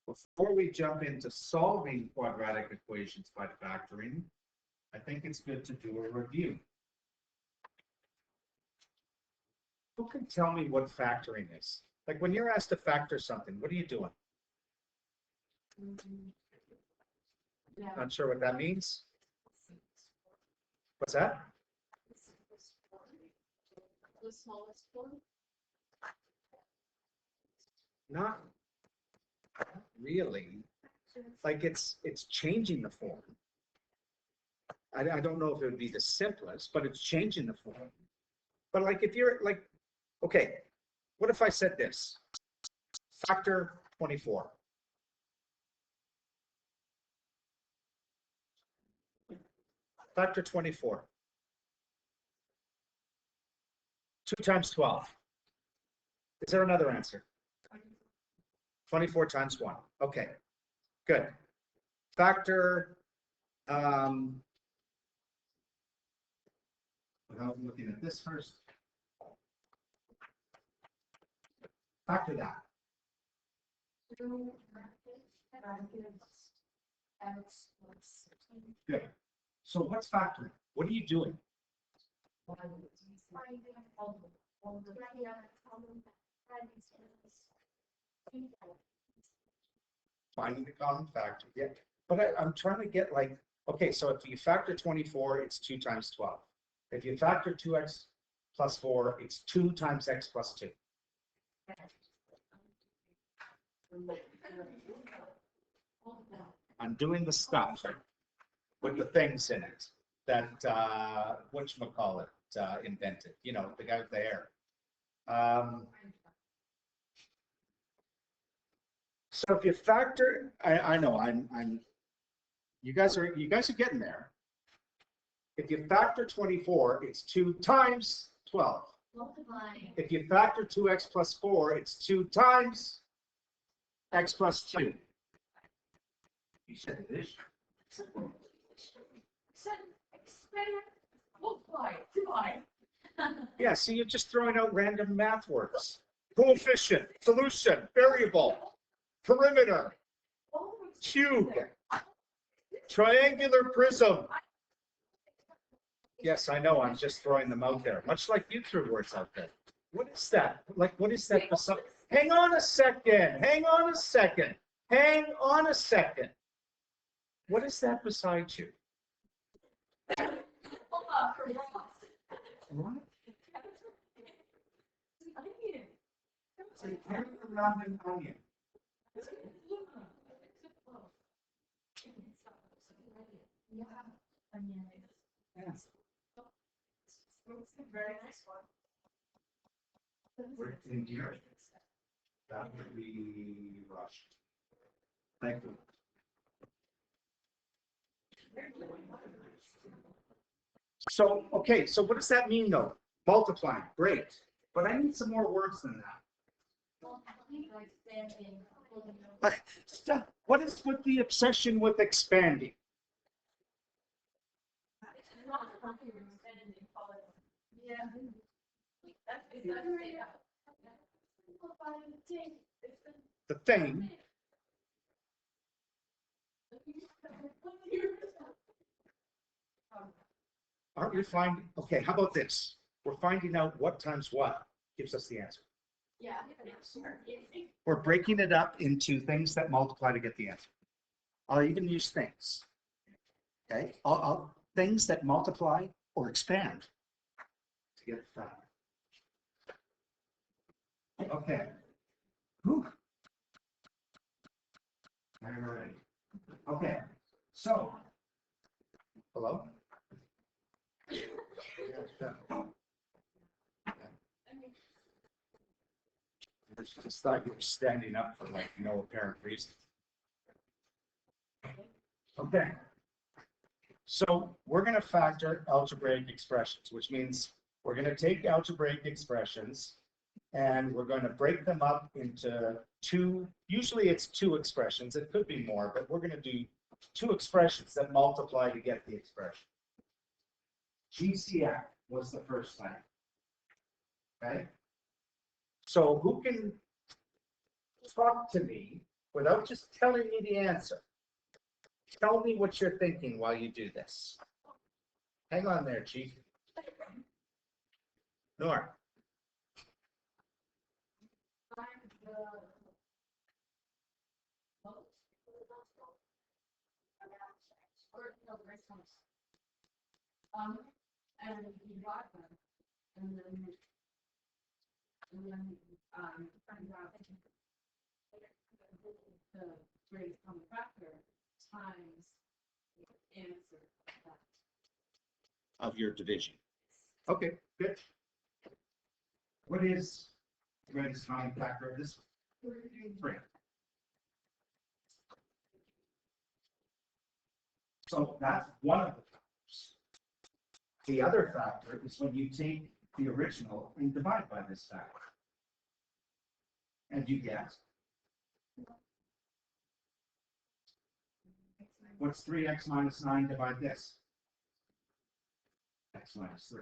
before we jump into solving quadratic equations by factoring, I think it's good to do a review. Who can tell me what factoring is? Like when you're asked to factor something, what are you doing? Yeah. Not sure what that means. What's that? The smallest form. Not really. Like it's changing the form. I don't know if it would be the simplest, but it's changing the form. But like if you're like, okay, what if I said this? Factor 24. Factor 24. 2 times 12. Is there another answer? 24 times 1. Okay, good. Factor, I'm looking at this first. Factor that. Good. So what's factoring? What are you doing? Finding the common factor. Yeah. But I'm trying to get like, okay, so if you factor 24, it's 2 times 12. If you factor 2x plus 4, it's 2 times x plus 2. I'm doing the stuff with the things in it that whatchamacallit invented, you know, the guy with the hair. So if you factor, I know you guys are getting there. If you factor 24, it's 2 times 12. Multiplying. If you factor 2x plus 4, it's 2 times x plus 2. You said this. Yeah, see, you're just throwing out random math words. Coefficient, solution, variable, perimeter, cube, triangular prism. Yes, I know, I'm just throwing them out there, much like you threw words out there. What is that? Like, what is that? Hang on a second, hang on a second, hang on a second. What is that beside you? What? It's a carrot around an onion. Yes. Very nice one. We're in here. That would be rushed. Thank you. So, okay, so what does that mean though? Multiplying, great. But I need some more words than that. What is with the obsession with expanding? The thing. Aren't we finding, okay, how about this? We're finding out what times what gives us the answer. Yeah. We're breaking it up into things that multiply to get the answer. I'll even use things. Okay, things that multiply or expand to get the factor. Okay. Whew. All right. Okay. So, hello? Yeah, I just thought you were standing up for like no apparent reason. Okay. So we're going to factor algebraic expressions, which means we're going to take algebraic expressions and we're going to break them up into two, usually it's 2 expressions, it could be more, but we're going to do 2 expressions that multiply to get the expression. GCF was the first thing. Okay? So who can talk to me without just telling me the answer, tell me what you're thinking while you do this. Hang on there, Chief. Nora. Find the most. Or, no, right ones. And you divide them, and then, find out the greatest common factor times the answer of that. Of your division. Okay, good. What is the greatest common factor of this? 3. So that's one of the factors. The other factor is when you take the original and divide by this factor. And you get. What's 3x minus 9 divide this? X minus 3.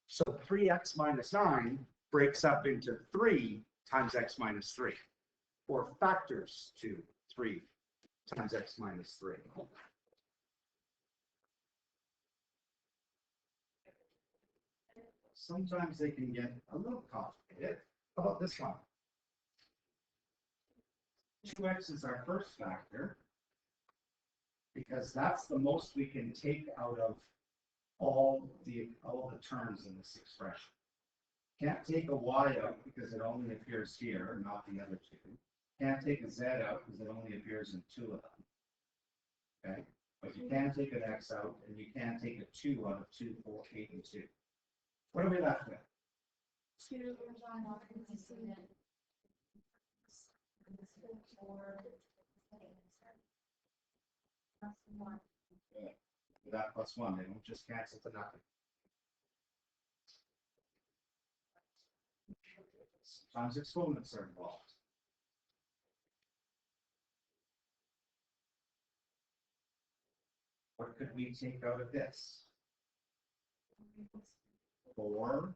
So 3x minus 9 breaks up into 3 times x minus 3, or factors to 3 times x minus 3. Sometimes they can get a little complicated. How about this one? 2x is our first factor, because that's the most we can take out of all the terms in this expression. Can't take a y out because it only appears here, not the other two. Can't take a z out because it only appears in 2 of them. Okay, but you can take an x out, and you can take a 2 out of 2, 4, 8, and 2. What are we left with? 2, That plus 1, they don't just cancel to nothing. Sometimes exponents are involved. What could we take out of this? 4.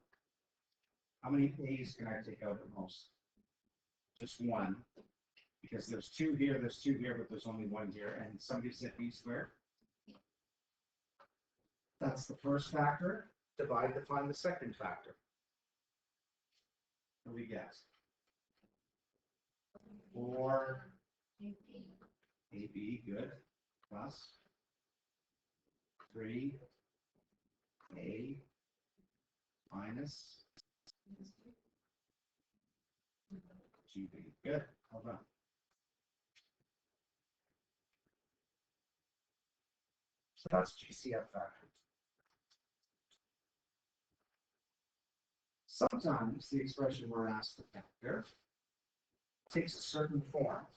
How many a's can I take out at most? Just 1. Because there's 2 here, there's 2 here, but there's only 1 here. And somebody said b squared. That's the first factor. Divide to find the second factor. What do we get? 4 AB, good, plus 3 A minus 2B. Good, hold on. So that's GCF factor. Sometimes the expression we're asked to factor takes a certain form.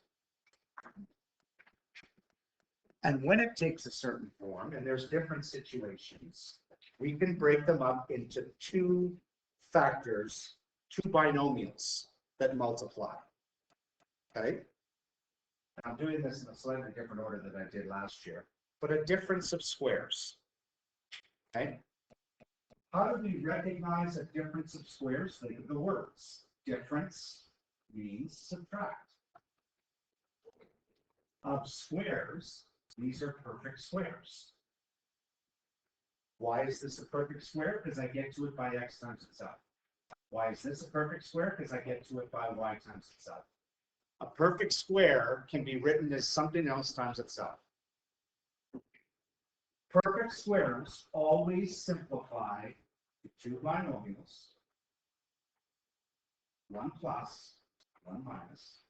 And when it takes a certain form, and there's different situations, we can break them up into 2 factors, 2 binomials that multiply. Okay? I'm doing this in a slightly different order than I did last year, but a difference of squares. Okay? How do we recognize a difference of squares? Think of the words. Difference means subtract. Of squares, these are perfect squares. Why is this a perfect square? Because I get to it by x times itself. Why is this a perfect square? Because I get to it by y times itself. A perfect square can be written as something else times itself. Perfect squares always simplify to 2 binomials, 1 plus, 1 minus.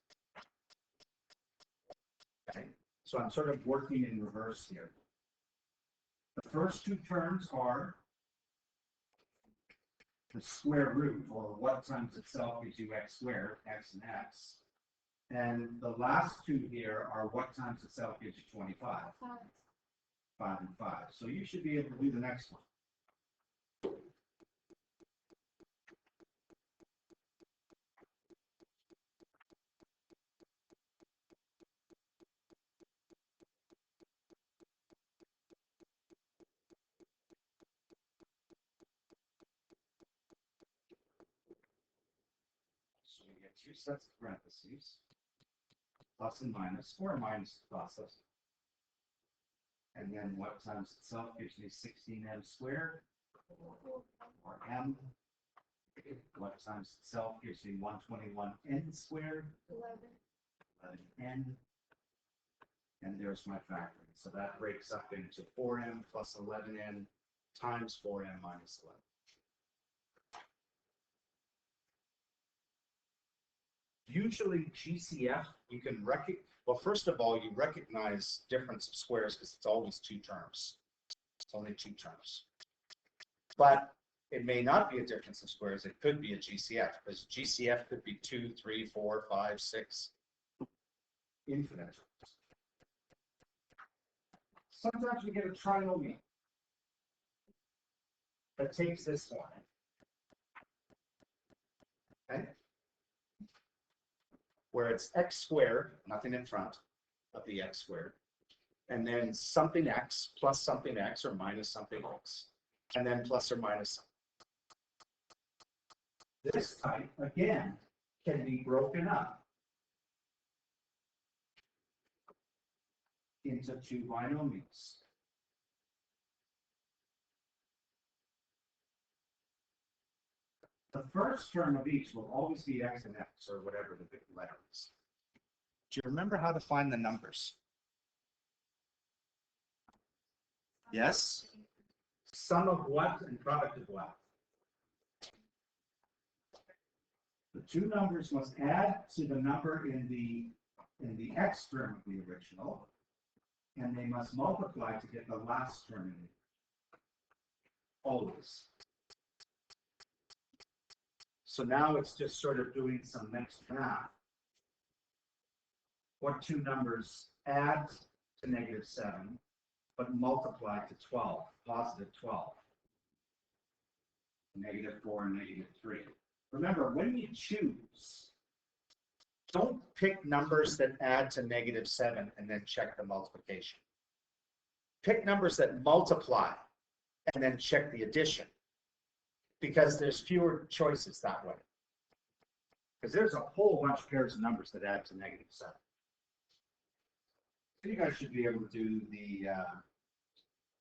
Okay, so I'm sort of working in reverse here. The first 2 terms are the square root, or what times itself gives you x squared, x and x. And the last 2 here are what times itself gives you 25. 5 and 5. So you should be able to do the next one. So we get two sets of parentheses, plus and minus, or minus the process. And then what times itself gives me 16m squared, or m. What times itself gives me 121n squared, 11n. And there's my factoring. So that breaks up into 4m plus 11n times 4m minus 11. Usually GCF, you can well, first of all, you recognize difference of squares because it's always two terms. It's only two terms. But it may not be a difference of squares. It could be a GCF because GCF could be 2, 3, 4, 5, 6, infinite. Sometimes we get a trinomial that takes this one. Okay? Where it's x squared, nothing in front of the x squared, and then something x plus something x or minus something x, and then plus or minus something. This type, again, can be broken up into two binomials. The first term of each will always be x and x, or whatever the big letter is. Do you remember how to find the numbers? Yes? Sum of what and product of what? The two numbers must add to the number in the x term of the original, and they must multiply to get the last term in it. Always. So now it's just sort of doing some next math. What two numbers add to -7, but multiply to 12, positive 12? -4 and -3. Remember, when you choose, don't pick numbers that add to -7 and then check the multiplication. Pick numbers that multiply and then check the addition, because there's fewer choices that way. Because there's a whole bunch of pairs of numbers that add to -7. So you guys should be able to do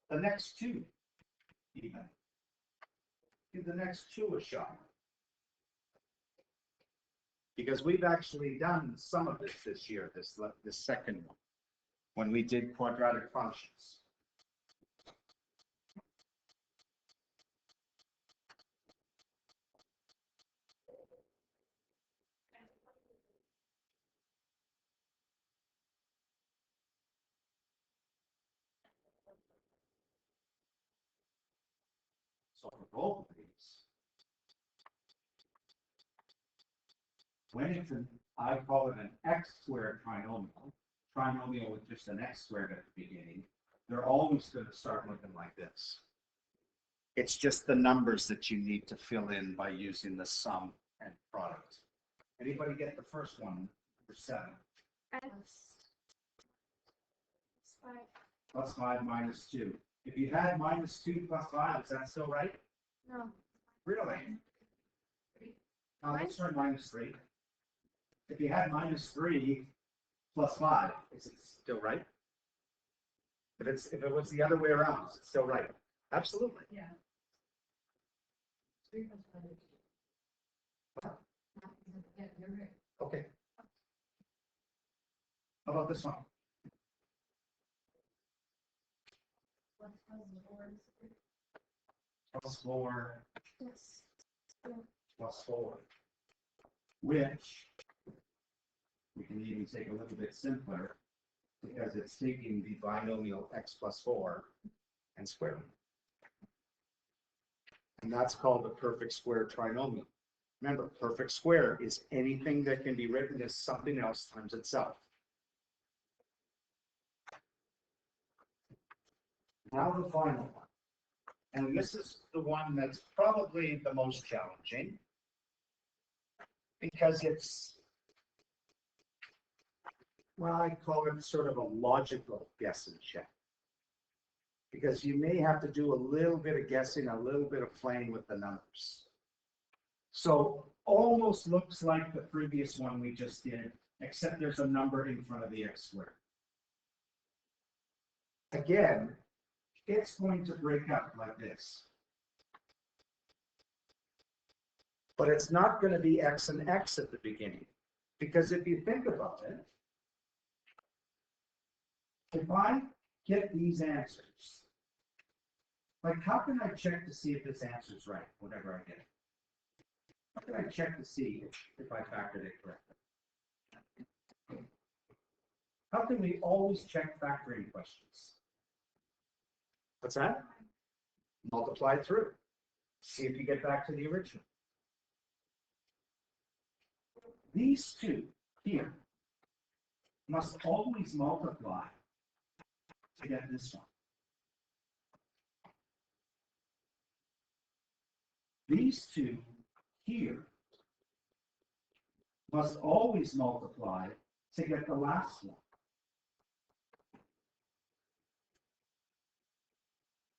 the next two even. Give the next two a shot. Because we've actually done some of this year, this second one, when we did quadratic functions. So for both of these, when it's I call it an x squared trinomial with just an x squared at the beginning, they're always going to start looking like this. It's just the numbers that you need to fill in by using the sum and product. Anybody get the first one, number 7? Plus 5 minus 2. If you had -2 plus 5, is that still right? No. Really? Now let's try -3. If you had -3 plus 5, is it still right? If it was the other way around, is it still right? Absolutely. Yeah. Yeah, you're right. Okay. How about this one? Plus 4 Yes. plus 4, which we can even take a little bit simpler because it's taking the binomial x plus 4 and squaring it. And that's called the perfect square trinomial. Remember, perfect square is anything that can be written as something else times itself. Now the final one. And this is the one that's probably the most challenging because it's, well, I call it sort of a logical guess and check. Because you may have to do a little bit of guessing, a little bit of playing with the numbers. So almost looks like the previous one we just did, except there's a number in front of the x squared. Again, it's going to break up like this. But it's not going to be x and x at the beginning. Because if you think about it, if I get these answers, like how can I check to see if this answer is right, whatever I get? How can I check to see if I factored it correctly? How can we always check factoring questions? What's that? Multiply through. See if you get back to the original. These two here must always multiply to get this one. These two here must always multiply to get the last one.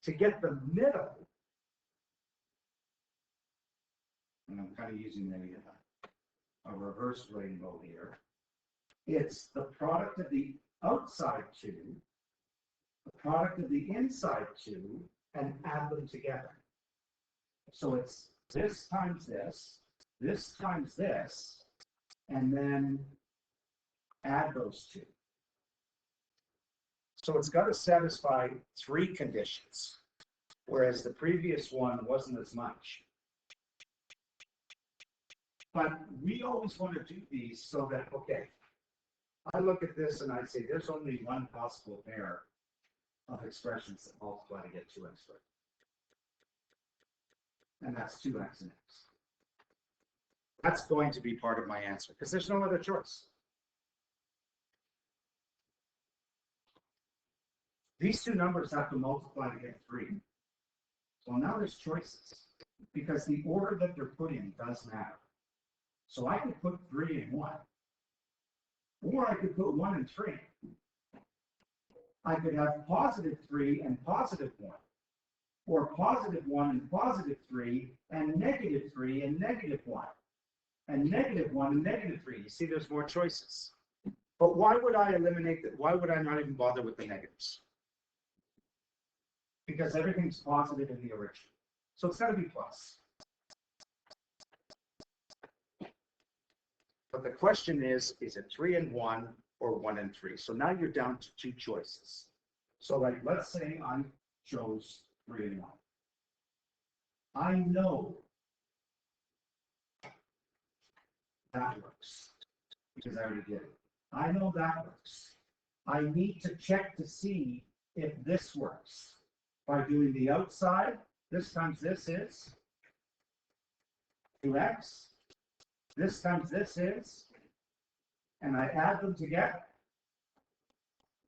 To get the middle, and I'm kind of using a reverse rainbow here, it's the product of the outside two, the product of the inside two, and add them together. So it's this times this times this, and then add those two. So it's got to satisfy 3 conditions, whereas the previous one wasn't as much. But we always want to do these so that, Okay, I look at this and I say there's only one possible pair of expressions that multiply to get 2x squared. And that's 2x and x. that's going to be part of my answer because there's no other choice. These two numbers have to multiply to get 3. Well, now there's choices because the order that they're put in does matter. So I could put 3 and 1, or I could put 1 and 3. I could have positive 3 and positive 1, or positive 1 and positive 3, and negative 3 and negative 1, and negative 1 and negative 3. You see, there's more choices. But why would I eliminate that? Why would I not even bother with the negatives? Because everything's positive in the original. So it's got to be plus. But the question is it 3 and 1 or 1 and 3? So now you're down to 2 choices. So like, let's say I chose 3 and 1. I know that works because I already did it. I know that works. I need to check to see if this works by doing the outside. This times this is 2x. This times this is, and I add them together.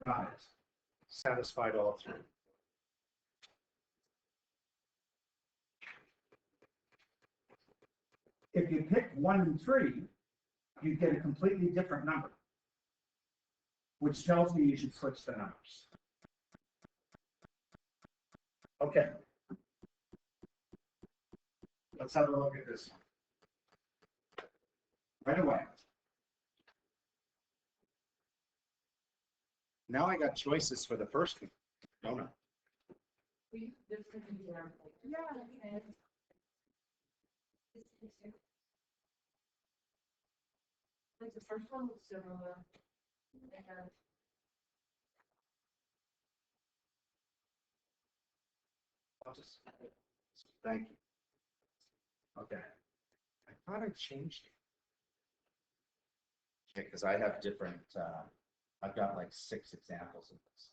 Got it. Satisfied all 3. If you pick 1 and 3, you get a completely different number, which tells me you should switch the numbers. Okay. Let's have a look at this one. Right away. Now I got choices for the first one, don't I? Yeah, okay. Like the first one was similar. And Thank you. Okay. I thought I changed it. Okay, because I have different, I've got like 6 examples of this.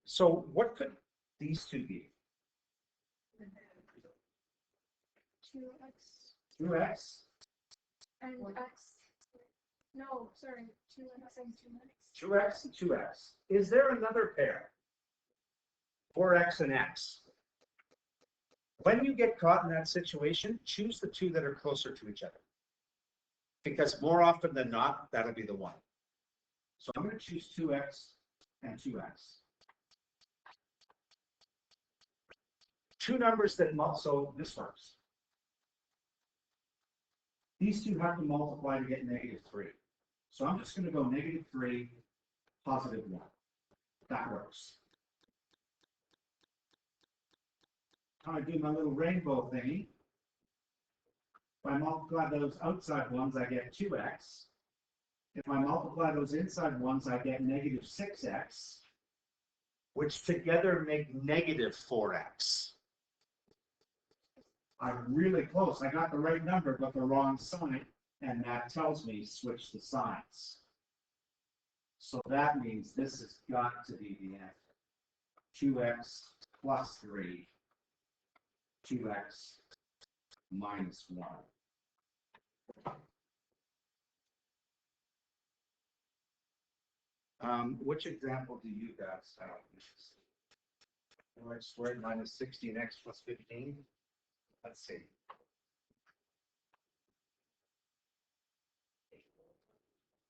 So what could these two be? 2x 2x, and x. No, sorry, 2x and 2x. 2x and 2x. Is there another pair? 4x and x. When you get caught in that situation, choose the 2 that are closer to each other. Because more often than not, that'll be the one. so I'm going to choose 2x and 2x. 2 numbers that So this works. These two have to multiply to get -3. So I'm just going to go -3, +1. That works. Now I do my little rainbow thingy. If I multiply those outside ones, I get 2x. If I multiply those inside ones, I get -6x. Which together make -4x. I'm really close. I got the right number, but the wrong sign, and that tells me switch the signs. So that means this has got to be the answer. 2x plus 3, 2x minus 1. Which example do you guys have? X squared minus 16x plus 15. Let's see.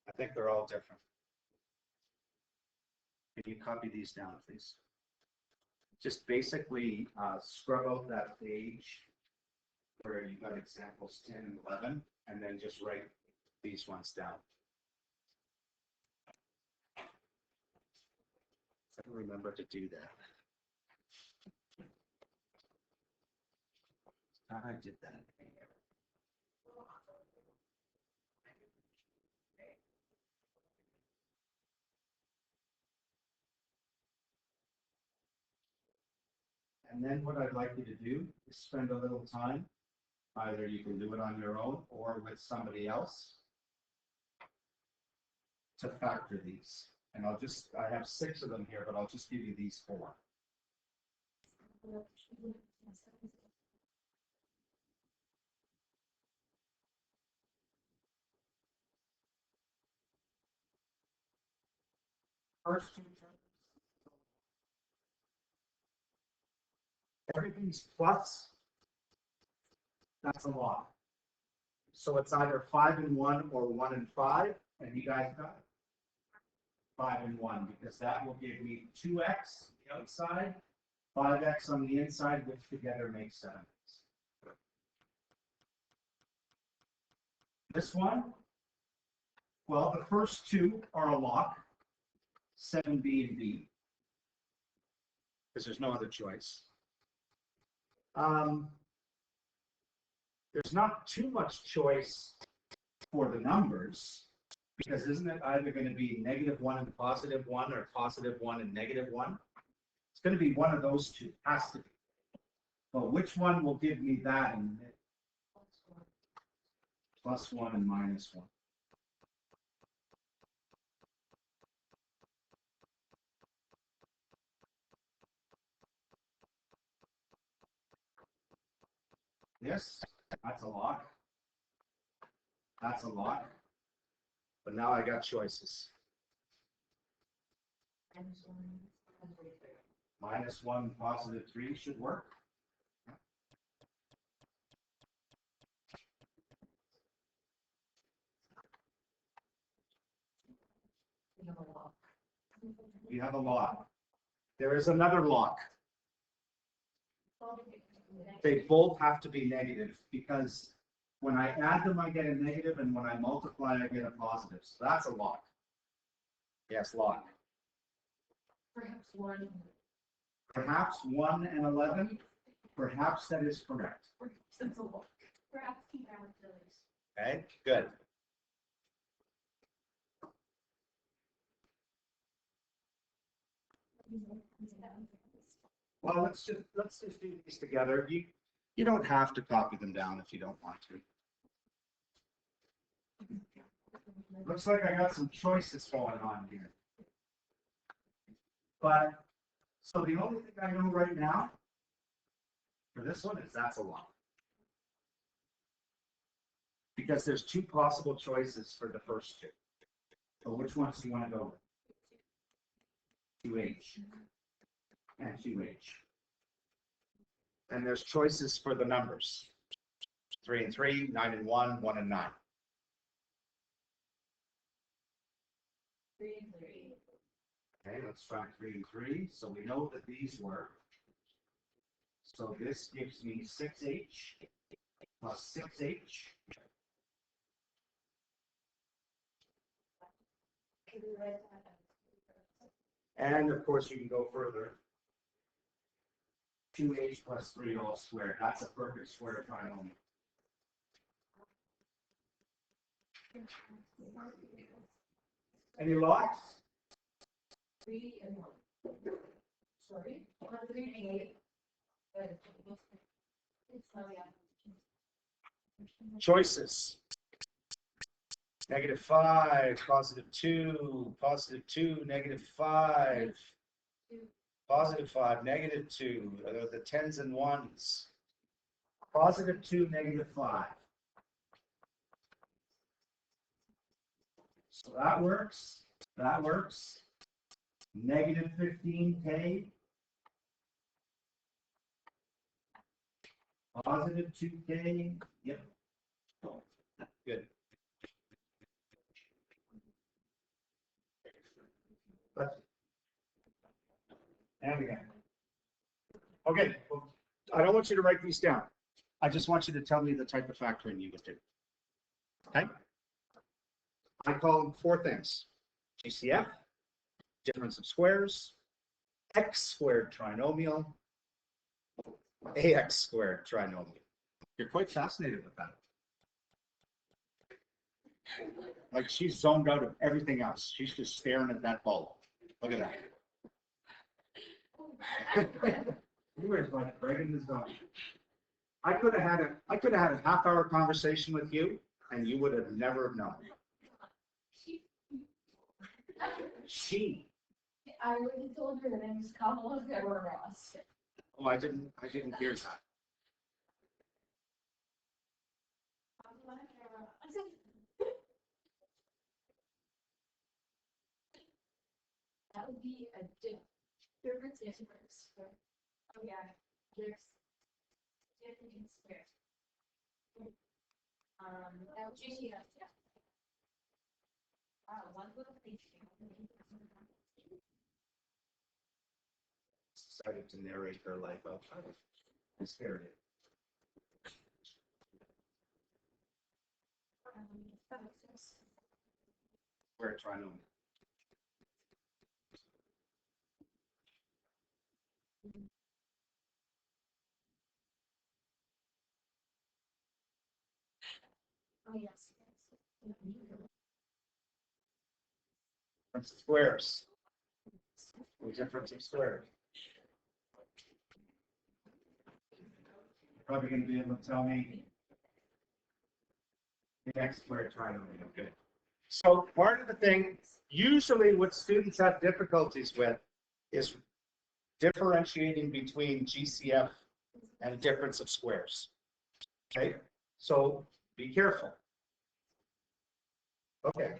I think they're all different. Can you copy these down, please? Just basically scrub out that page where you got examples 10 and 11, and then just write these ones down. I don't remember to do that. I did that. And then what I'd like you to do is spend a little time. Either you can do it on your own or with somebody else to factor these. And I have 6 of them here, but I'll just give you these 4. First 2 terms. Everything's plus. That's a lot. So it's either 5 and 1 or 1 and 5, and you guys got it. 5 and 1, because that will give me 2x on the outside, 5x on the inside, which together makes 7x. This one, well, the first 2 are a lock, 7b and b, because there's no other choice. There's not too much choice for the numbers, because isn't it either going to be -1 and +1 or +1 and -1? It's going to be one of those two, has to be. But which one will give me that in +1 and -1? Yes, that's a lock. That's a lock. But now I got choices. -1, +3 should work. We have a lock. There is another lock. They both have to be negative, because when I add them, I get a negative, and when I multiply, I get a positive. So that's a lock. Yes, lock. Perhaps 1. Perhaps 1 and 11. Perhaps that is correct. Since a lot. Perhaps 2 validations. Okay, good. Well, let's just do these together. You don't have to copy them down if you don't want to. Looks like I got some choices going on here. But, so the only thing I know right now for this one is that's a lot. Because there's 2 possible choices for the first 2. So which ones do you want to go with? 2H and 2H. And there's choices for the numbers. 3 and 3, 9 and 1, 1 and 9. 3 and 3. Okay, let's try 3 and 3. So we know that these work. So this gives me 6H plus 6H And of course, you can go further. 2h plus 3 all squared. That's a perfect square trinomial. Any lots? 3 and 1. Sorry, 1, 3, and 8. Oh, yeah. Choices. -5, +2, +2, -5, +5, -2, the tens and ones. +2, -5. So that works. That works. -15k. +2k. Yep. Good. And again. Okay, well, I don't want you to write these down. I just want you to tell me the type of factoring you would do. Okay? I call them 4 things. GCF, difference of squares, x squared trinomial, ax squared trinomial. You're quite fascinated with that. Like she's zoned out of everything else. She's just staring at that ball. Look at that. You were like right in the zone. I could have had a half-hour conversation with you, and you would have never known. She. I already told her the name is Kamala Deborah Ross. Oh, I didn't hear that. That would be a difference in squares. Oh yeah, there's difference in squares. That would be yeah. Wow, one little piece. Decided to narrate her life outside of scared it. We're trying to. Oh yes. Difference of squares. The difference of squares. You're probably going to be able to tell me the x squared trinomial. Okay. So part of the thing, usually what students have difficulties with is differentiating between GCF and difference of squares. Okay, so be careful. Okay,